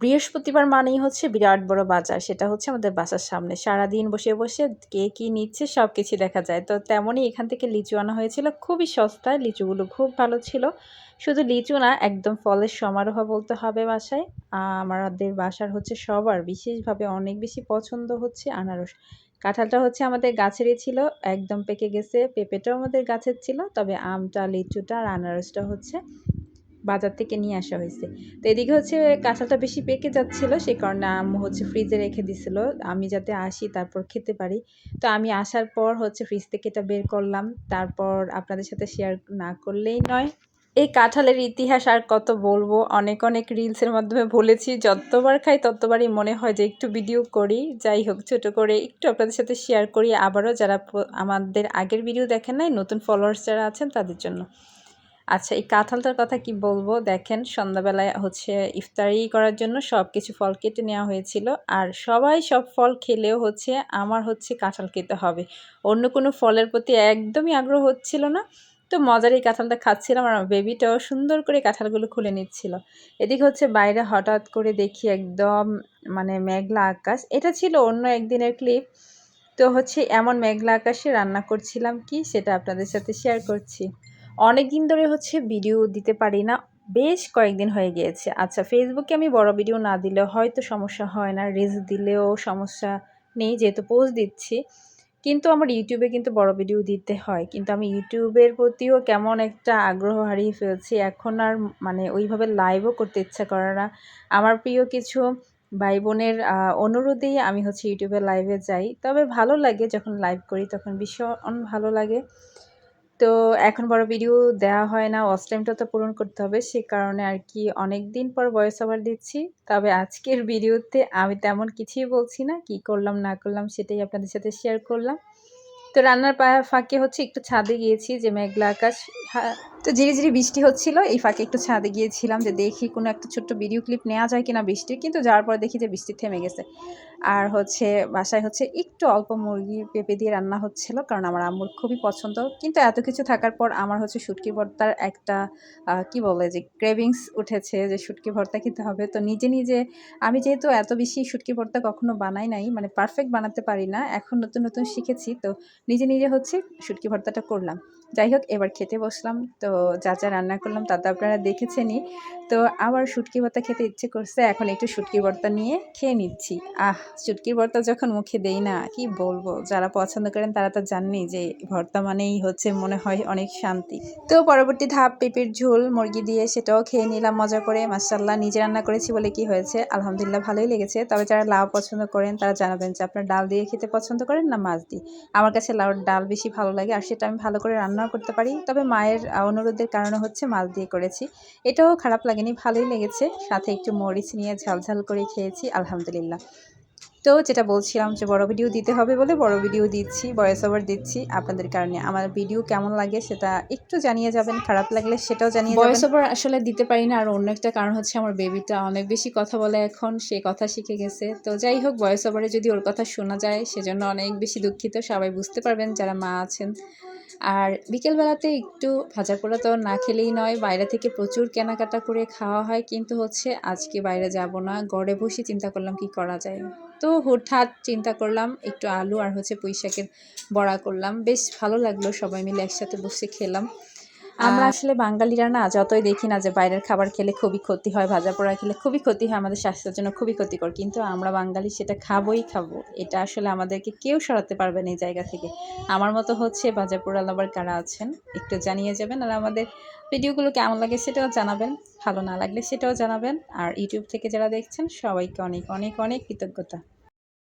বৃহস্পতিবার মানেই হচ্ছে বিরাট বড় বাজার। সেটা হচ্ছে আমাদের বাসার সামনে। সারাদিন বসে, বসে কে কি নিচ্ছে সবকিছু দেখা যায়। তো তেমনই এখান থেকে লিচু আনা হয়েছিল। খুবই সস্তায় লিচুগুলো খুব ভালো ছিল। শুধু লিচু না, একদম ফলের সমারোহ বলতে হবে বাসায়। আমাদের বাসার হচ্ছে সবার বিশেষভাবে অনেক বেশি পছন্দ হচ্ছে আনারস। কাঁঠালটা হচ্ছে আমাদের গাছেরই ছিল, একদম পেকে গেছে। পেঁপেটাও আমাদের গাছের ছিল। তবে আমটা, লিচুটা আর আনারসটা হচ্ছে বাজার থেকে নিয়ে আসা হয়েছে। তো এদিকে হচ্ছে কাঁঠালটা বেশি পেকে যাচ্ছিল, সে কারণে আম্মু হচ্ছে ফ্রিজে রেখে দিছিল আমি যাতে আসি তারপর খেতে পারি। তো আমি আসার পর হচ্ছে ফ্রিজ থেকে এটা বের করলাম, তারপর আপনাদের সাথে শেয়ার না করলেই নয়। এই কাঁঠালের ইতিহাস আর কত বলবো, অনেক অনেক রিলসের মাধ্যমে বলেছি, যতবার খাই ততবারই মনে হয় যে একটু ভিডিও করি। যাই হোক, ছোট করে একটু আপনাদের সাথে শেয়ার করি, আবারও যারা আমাদের আগের ভিডিও দেখেন নাই, নতুন ফলোয়ার্স যারা আছেন তাদের জন্য। আচ্ছা, এই কাঁঠালটার কথা কি বলবো, দেখেন সন্ধ্যাবেলায় হচ্ছে ইফতারি করার জন্য সব কিছু ফল কেটে নেওয়া হয়েছিল। আর সবাই সব ফল খেলেও হচ্ছে আমার হচ্ছে কাঁঠাল খেতে হবে, অন্য কোনো ফলের প্রতি একদমই আগ্রহ হচ্ছিল না। তো মজার এই কাঁঠালটা খাচ্ছিলাম, আর আমার বেবিটাও সুন্দর করে কাঁঠালগুলো খুলে নিচ্ছিল। এদিকে হচ্ছে বাইরে হঠাৎ করে দেখি একদম মানে মেঘলা আকাশ। এটা ছিল অন্য একদিনের ক্লিপ। তো হচ্ছে এমন মেঘলা আকাশে রান্না করছিলাম কি, সেটা আপনাদের সাথে শেয়ার করছি। অনেক দিন ধরে হচ্ছে ভিডিও দিতে পারি না, বেশ কয়েকদিন হয়ে গিয়েছে। আচ্ছা, ফেসবুকে আমি বড় ভিডিও না দিলেও হয়তো সমস্যা হয় না, রিলস দিলেও সমস্যা নেই যেহেতু পোস্ট দিচ্ছি। কিন্তু আমার ইউটিউবে কিন্তু বড় ভিডিও দিতে হয়, কিন্তু আমি ইউটিউবের প্রতিও কেমন একটা আগ্রহ হারিয়ে ফেলছি এখন। আর মানে ওইভাবে লাইভও করতে ইচ্ছা করে না। আমার প্রিয় কিছু ভাই বোনের অনুরোধেই আমি হচ্ছে ইউটিউবে লাইভে যাই। তবে ভালো লাগে যখন লাইভ করি, তখন ভীষণ ভালো লাগে। তো এখন বড় ভিডিও দেওয়া হয় না, ওয়াচ টাইমটা তো পূরণ করতে হবে। সে কারণে আর কি অনেক দিন পর ভয়েস ওভার দিচ্ছি। তবে আজকের ভিডিওতে আমি তেমন কিছুই বলছি না, কি করলাম না করলাম সেটাই আপনাদের সাথে শেয়ার করলাম। তো রান্নার ফাঁকে হচ্ছে একটু ছাদে গিয়েছি, যে মেঘলা আকাশ, তো ঝিরিঝিরি বৃষ্টি হচ্ছিল, এই ফাঁকে একটু ছাদে গিয়েছিলাম যে দেখি কোনো একটা ছোট্ট ভিডিও ক্লিপ নেওয়া যায় কিনা বৃষ্টির। কিন্তু যাওয়ার পর দেখি যে বৃষ্টি থেমে গেছে। আর হচ্ছে বাসায় হচ্ছে একটু অল্প মুরগি পেঁপে দিয়ে রান্না হচ্ছিল, কারণ আমার আম্মুর খুবই পছন্দ। কিন্তু এত কিছু থাকার পর আমার হচ্ছে শুটকি ভর্তার একটা কি বলে যে ক্রেভিংস উঠেছে, যে শুটকি ভর্তা খেতে হবে। তো নিজে নিজে আমি যেহেতু এত বেশি শুটকি ভর্তা কখনো বানাই নাই, মানে পারফেক্ট বানাতে পারি না, এখন নতুন নতুন শিখেছি। তো নিজে নিজে হচ্ছে শুটকি ভর্তাটা করলাম। যাই হোক, এবার খেতে বসলাম। তো যা যা রান্না করলাম তা তো আপনারা দেখেছেনই। তো আমার শুটকি ভর্তা খেতে ইচ্ছে করছে, এখন একটু শুটকি ভর্তা নিয়ে খেয়ে নিচ্ছি। শুটকির ভর্তা যখন মুখে দেই না, কি বলবো, যারা পছন্দ করেন তারা তো জানেনই যে ভর্তা মানেই হচ্ছে মনে হয় অনেক শান্তি। তো পরবর্তী ধাপ পেঁপের ঝোল মুরগি দিয়ে, সেটাও খেয়ে নিলাম মজা করে। মাশাআল্লাহ, নিজে রান্না করেছি বলে কি হয়েছে, আলহামদুলিল্লাহ ভালোই লেগেছে। তবে যারা লাউ পছন্দ করেন তারা জানাবেন যে আপনার ডাল দিয়ে খেতে পছন্দ করেন না মাছ দিয়ে। আমার কাছে লাউর ডাল বেশি ভালো লাগে, আর সেটা আমি ভালো করে রান্নাও করতে পারি। তবে মায়ের অনুরোধের কারণে হচ্ছে মাছ দিয়ে করেছি। এটাও খারাপ লাগেনি, ভালোই লেগেছে। সাথে একটু মরিচ নিয়ে ঝালঝাল করে খেয়েছি, আলহামদুলিল্লাহ। তো যেটা বলছিলাম যে বড় ভিডিও দিতে হবে বলে বড় ভিডিও দিচ্ছি, ভয়েস ওভার দিচ্ছি আপনাদের কারণে। আমার ভিডিও কেমন লাগে সেটা একটু জানিয়ে যাবেন, খারাপ লাগলে সেটাও জানিয়ে যাবেন। ভয়েস ওভার আসলে দিতে পারি না, আর অন্য একটা কারণ হচ্ছে আমার বেবিটা অনেক বেশি কথা বলে, এখন সে কথা শিখে গেছে। তো যাই হোক, ভয়েস ওভারে যদি ওর কথা শোনা যায় সেজন্য অনেক বেশি দুঃখিত। সবাই বুঝতে পারবেন যারা মা আছেন। আর বিকেলবেলাতে একটু ভাজা পোড়া তো না খেলেই নয়, বাইরে থেকে প্রচুর কেনাকাটা করে খাওয়া হয়, কিন্তু হচ্ছে আজকে বাইরে যাব না, ঘরে বসে চিন্তা করলাম কি করা যায়। তো হুটহাট চিন্তা করলাম একটু আলু আর হচ্ছে পুঁই শাকের বড়া করলাম, বেশ ভালো লাগলো, সবাই মিলে একসাথে বসে খেলাম। আমরা আসলে বাঙালিরা না, যতই দেখি না যে বাইরের খাবার খেলে খুবই ক্ষতি হয়, ভাজা পোড়া খেলে খুবই ক্ষতি হয়, আমাদের স্বাস্থ্যের জন্য খুবই ক্ষতিকর, কিন্তু আমরা বাঙালি সেটা খাবোই খাবো। এটা আসলে আমাদেরকে কেউ সরাতে পারবে না এই জায়গা থেকে। আমার মতো হচ্ছে ভাজা পোড়া লাভার কারা আছেন একটু জানিয়ে যাবেন, আর আমাদের ভিডিওগুলো কেমন লাগে সেটাও জানাবেন, ভালো না লাগলে সেটাও জানাবেন। আর ইউটিউব থেকে যারা দেখছেন সবাইকে অনেক অনেক অনেক কৃতজ্ঞতা।